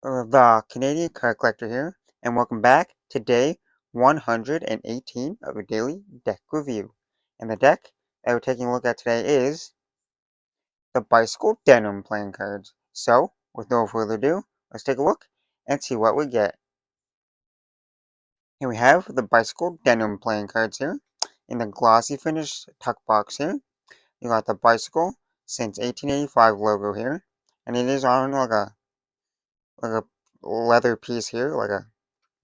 The Canadian Card Collector here, and welcome back to day 118 of a daily deck review. And the deck that we're taking a look at today is the Bicycle Denim playing cards. So, with no further ado, let's take a look and see what we get. Here we have the Bicycle Denim playing cards here in the glossy finish tuck box here. You got the Bicycle since 1885 logo here, and it is on like a leather piece here, like a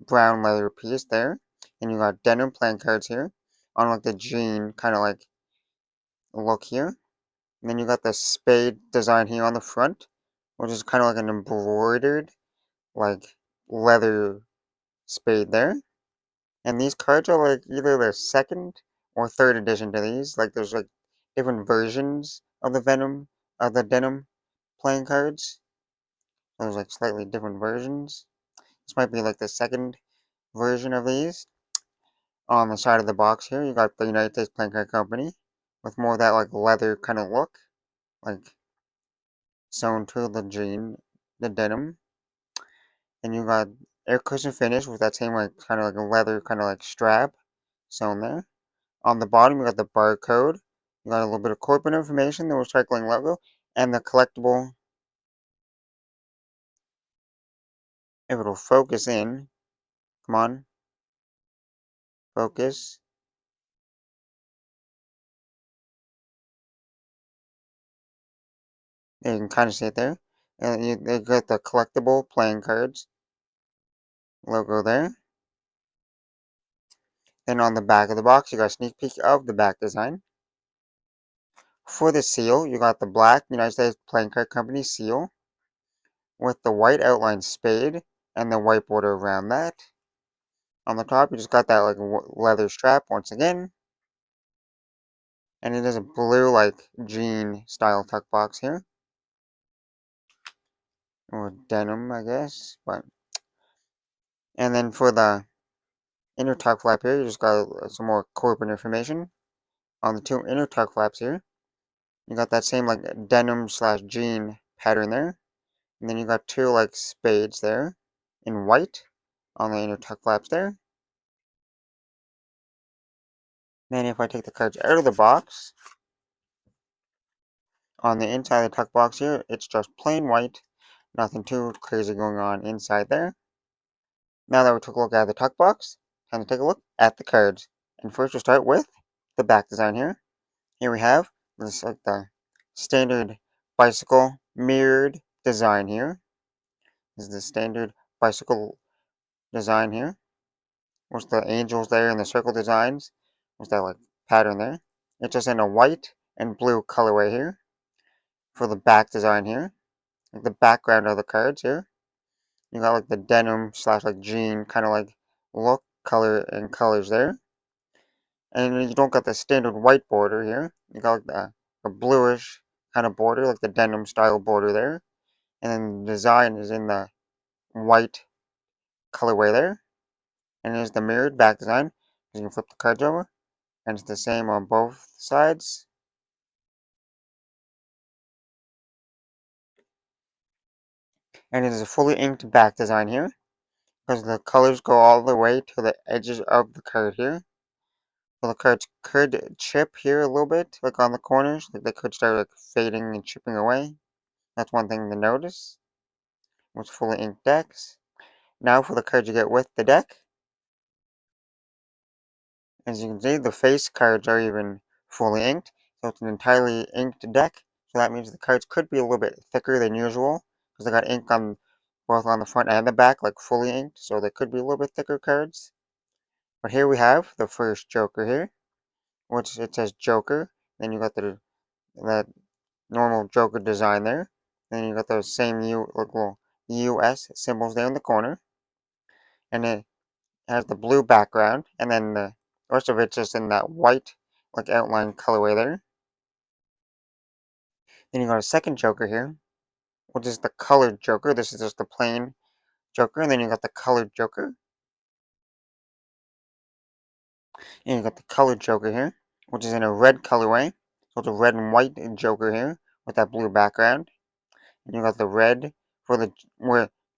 brown leather piece there. And you got denim playing cards here on like the jean kind of like look here. And then you got the spade design here on the front, which is kind of like an embroidered like leather spade there. And these cards are like either the second or third edition to these. Like there's like different versions of the denim playing cards. There's like slightly different versions. This might be like the second version of these. On the side of the box here, you got the United States Playing Card Company with more of that like leather kind of look, like sewn to the jean, the denim. And you got air cushion finish with that same like kind of like a leather kind of like strap sewn there. On the bottom, you got the barcode. You got a little bit of corporate information, the recycling logo, and the collectible. If it'll focus in, come on, focus. You can kind of see it there. And they got the collectible playing cards logo there. Then on the back of the box, you got a sneak peek of the back design. For the seal, you got the black United States Playing Card Company seal with the white outline spade and the white border around that. On the top, you just got that like leather strap once again. And it is a blue like jean style tuck box here. Or denim, I guess. And then for the inner tuck flap here, you just got some more corporate information. On the two inner tuck flaps here, you got that same like denim slash jean pattern there. And then you got two like spades there in white on the inner tuck flaps there. Then if I take the cards out of the box, on the inside of the tuck box here, it's just plain white. Nothing too crazy going on inside there. Now that we took a look at the tuck box, time to take a look at the cards. And first we'll start with the back design here. Here we have this like the standard bicycle mirrored design here. This is the standard bicycle design here. With the angels there and the circle designs. With that like pattern there. It's just in a white and blue colorway here. For the back design here. Like the background of the cards here. You got like the denim slash like jean kind of like look, color, and colors there. And you don't got the standard white border here. You got like the bluish kind of border, like the denim style border there. And then the design is in the white colorway there. And here's the mirrored back design. You can flip the cards over. And it's the same on both sides. And it is a fully inked back design here. Because the colors go all the way to the edges of the card here. So the cards could chip here a little bit, like on the corners. Like they could start like fading and chipping away. That's one thing to notice. With fully inked decks. Now for the cards you get with the deck. As you can see, the face cards are even fully inked. So it's an entirely inked deck. So that means the cards could be a little bit thicker than usual. Because they got ink on both on the front and the back, like fully inked. So they could be a little bit thicker cards. But here we have the first Joker here. Which it says Joker. Then you got that normal Joker design there. Then you got those same little US symbols there in the corner. And it has the blue background. And then the rest of it's just in that white like outline colorway there. Then you got a second Joker here, which is the colored Joker. This is just the plain Joker. And then you got the colored Joker. And you got the colored Joker here, which is in a red colorway. So it's a red and white Joker here with that blue background. And you got the red for the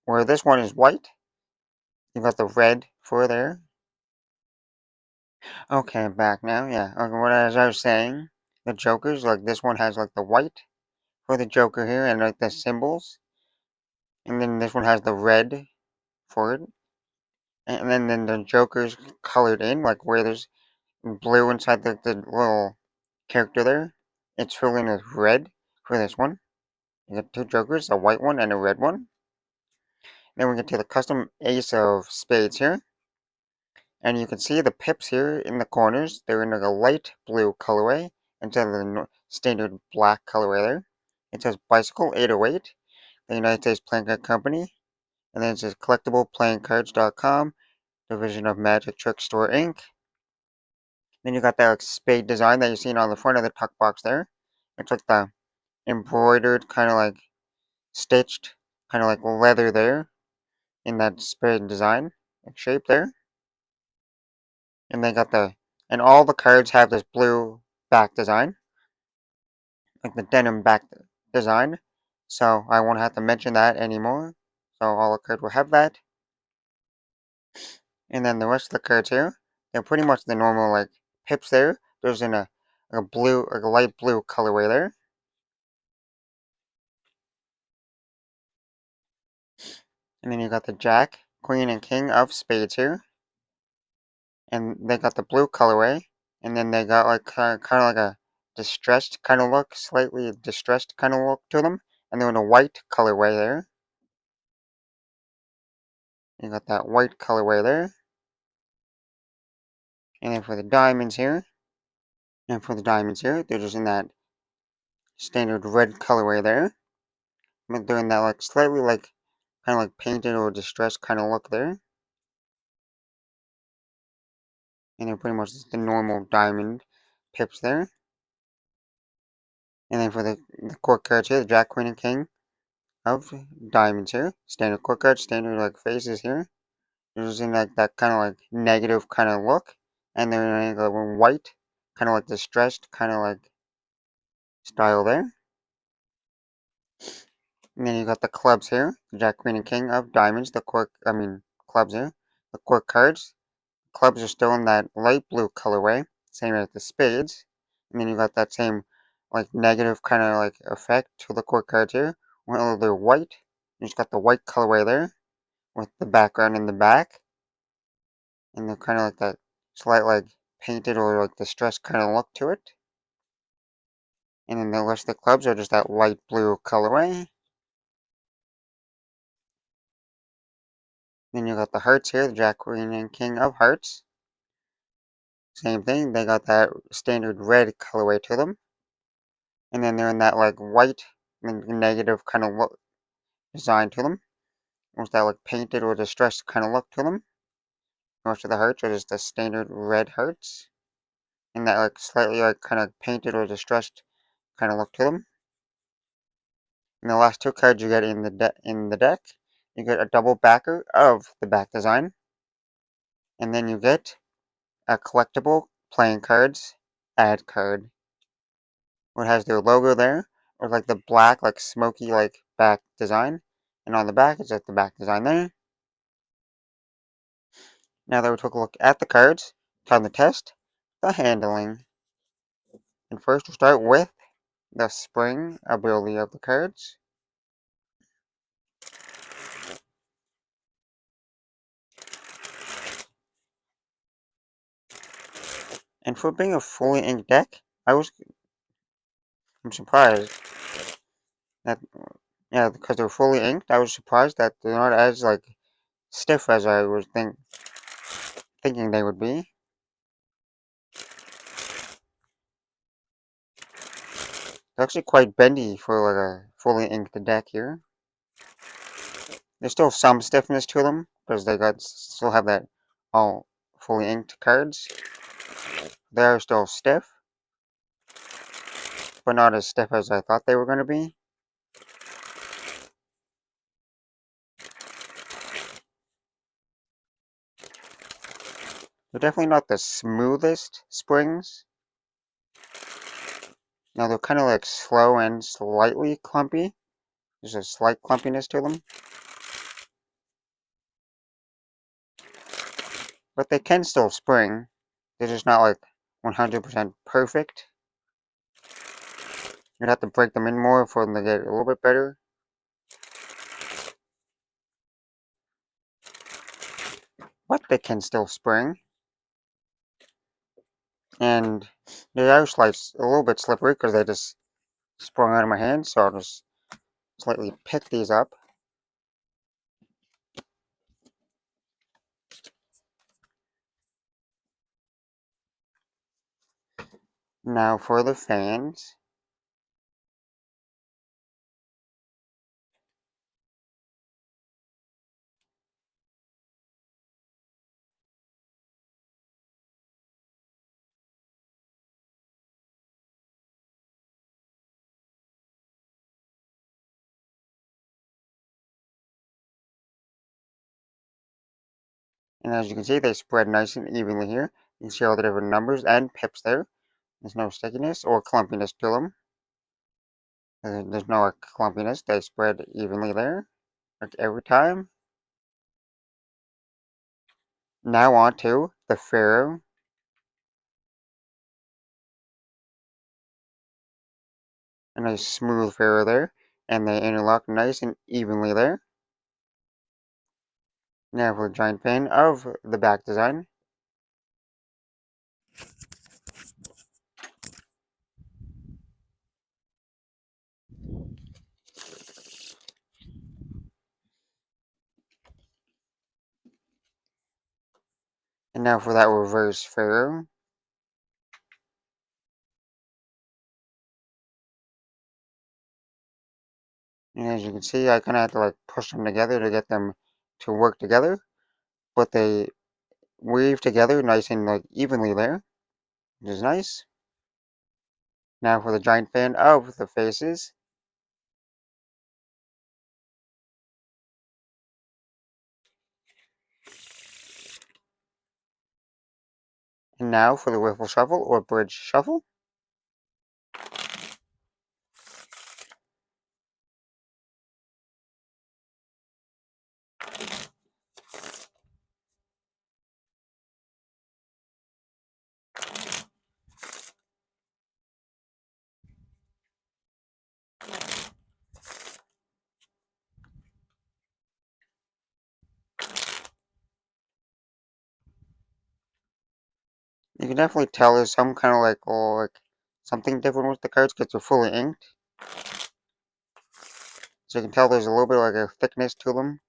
Where this one is white, you got the red for there. Okay, I'm back now. Yeah. Okay, what as I was saying, the jokers, like this one has like the white for the joker here and like the symbols. And then this one has the red for it. And then the joker's colored in, like where there's blue inside the little character there. It's filled in with red for this one. You got two jokers, a white one and a red one. Then we get to the custom ace of spades here. And you can see the pips here in the corners. They're in like a light blue colorway instead of the standard black colorway there. It says Bicycle 808, the United States Playing Card Company. And then it says CollectiblePlayingCards.com, division of Magic Trick Store Inc. Then you got that like, spade design that you're seeing on the front of the tuck box there. It's like the embroidered, kind of like stitched, kind of like leather there in that spade design like shape there. And they got and all the cards have this blue back design, like the denim back design. So I won't have to mention that anymore. So all the cards will have that. And then the rest of the cards here, they're pretty much the normal like pips there. There's in a blue, like a light blue colorway there. And then you got the Jack, Queen, and King of Spades here. And they got the blue colorway. And then they got like kind of like a distressed kind of look, slightly distressed kind of look to them. And they're in a white colorway there. You got that white colorway there. And then for the diamonds here, they're just in that standard red colorway there. But they're in that like slightly like kind of like painted or distressed kind of look there. And they're pretty much just the normal diamond pips there. And then for the court cards here, the Jack, Queen, and King of diamonds here. Standard court cards, standard like faces here. They're just in like that kind of like negative kind of look. And they're in like a white, kind of like distressed kind of like style there. And then you got the clubs here, Jack, Queen, and King of diamonds. Clubs here. The court cards. Clubs are still in that light blue colorway, same as the spades. And then you got that same like negative kind of like effect to the court cards here. Well, they're white. You just got the white colorway there with the background in the back. And they're kind of like that slight like painted or like distressed kind of look to it. And then the rest of the clubs are just that light blue colorway. Then you got the hearts here, the Jack, Queen, and King of hearts. Same thing, they got that standard red colorway to them. And then they're in that like white negative kind of look design to them. Almost that like painted or distressed kind of look to them. Most of the hearts are just the standard red hearts. And that like slightly like kind of painted or distressed kind of look to them. And the last two cards you get in the deck, you get a double backer of the back design. And then you get a collectible playing cards ad card. Where it has their logo there, or like the black, like smoky, like back design. And on the back, it's just the back design there. Now that we took a look at the cards, time to test the handling. And first we'll start with the spring ability of the cards. And for being a fully inked deck, I'm surprised that, yeah, because they're fully inked, I was surprised that they're not as like stiff as I was thinking they would be. They're actually quite bendy for like a fully inked deck here. There's still some stiffness to them because they still have that all fully inked cards. They are still stiff, but not as stiff as I thought they were going to be. They're definitely not the smoothest springs. Now they're kind of like slow and slightly clumpy. There's a slight clumpiness to them. but they can still spring. They're just not like 100% perfect. You'd have to break them in more for them to get a little bit better. But they can still spring. And they are a little bit slippery because they just sprung out of my hand, so I'll just slightly pick these up. Now for the fans. And as you can see, they spread nice and evenly here. You can see all the different numbers and pips there. There's no stickiness or clumpiness to them. There's no clumpiness. They spread evenly there, like every time. Now on to the Pharaoh. A nice smooth Pharaoh there. And they interlock nice and evenly there. Now for the giant fan of the back design. And now for that reverse Pharaoh. And as you can see, I kind of have to like push them together to get them to work together. But they weave together nice and like evenly there, which is nice. Now for the giant fan of the faces. And now for the wiffle shuffle or bridge shuffle. You can definitely tell there's some kind of like, oh, like something different with the cards because they're fully inked. So you can tell there's a little bit like a thickness to them.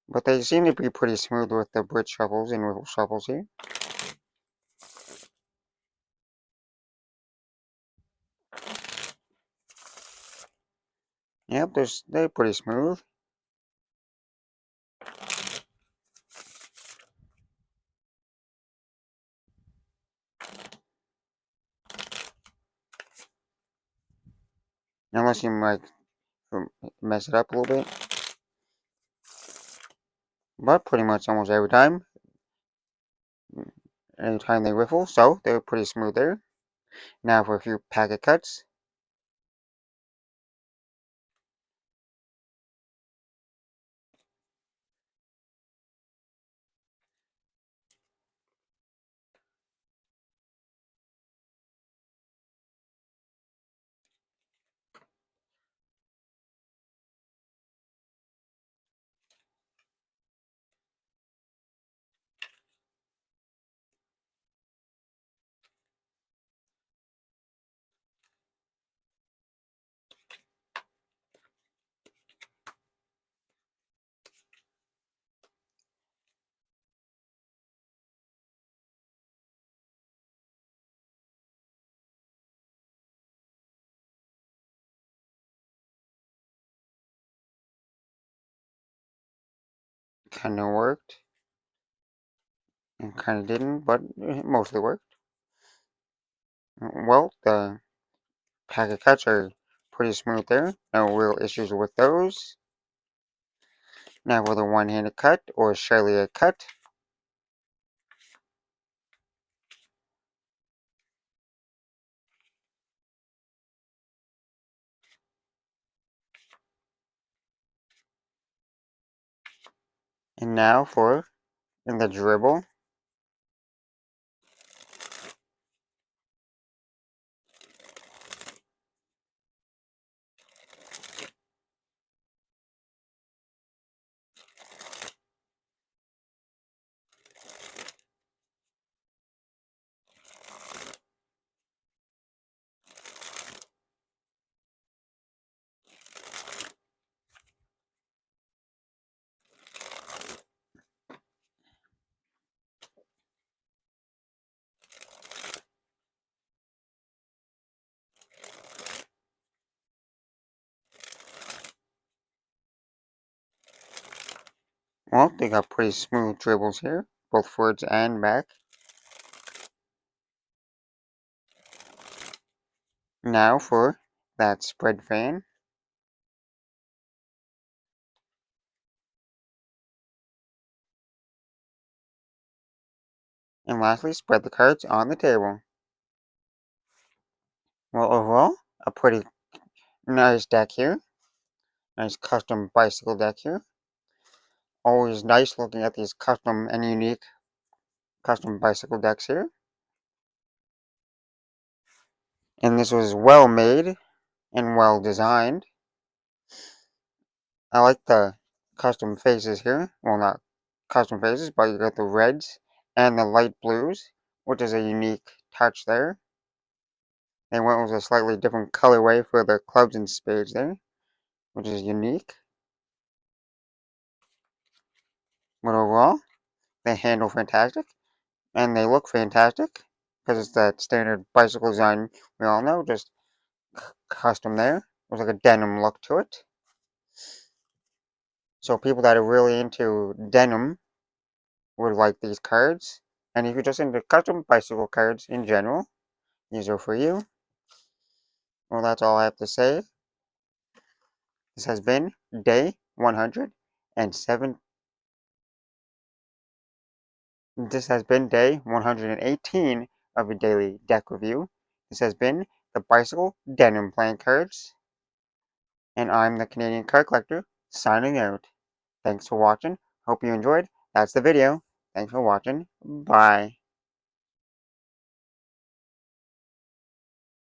But they seem to be pretty smooth with the bridge shuffles and wiffle shuffles here. Yep, they're pretty smooth. Unless you might mess it up a little bit. But pretty much almost every time. Anytime they wiffle, so they're pretty smooth there. Now for a few packet cuts. Kind of worked. And kind of didn't, but it mostly worked. Well, the packet cuts are pretty smooth there. No real issues with those. Now for the one-handed cut or Charlier cut. And now for in the dribble. Well, they got pretty smooth dribbles here, both forwards and back. Now for that spread fan. And lastly, spread the cards on the table. Well, overall, a pretty nice deck here. Nice custom bicycle deck here. Always nice looking at these custom and unique custom bicycle decks here. And this was well made and well designed. I like the custom faces here. Well, not custom faces, but you got the reds and the light blues, which is a unique touch there. They went with a slightly different colorway for the clubs and spades there, which is unique. But overall, they handle fantastic, and they look fantastic, because it's that standard bicycle design we all know, just custom there. There's like a denim look to it. So people that are really into denim would like these cards. And if you're just into custom bicycle cards in general, these are for you. Well, that's all I have to say. This has been day 107. This has been day 118 of a daily deck review. This has been the Bicycle Denim playing cards. And I'm the Canadian Card Collector, signing out. Thanks for watching. Hope you enjoyed. That's the video. Thanks for watching. Bye.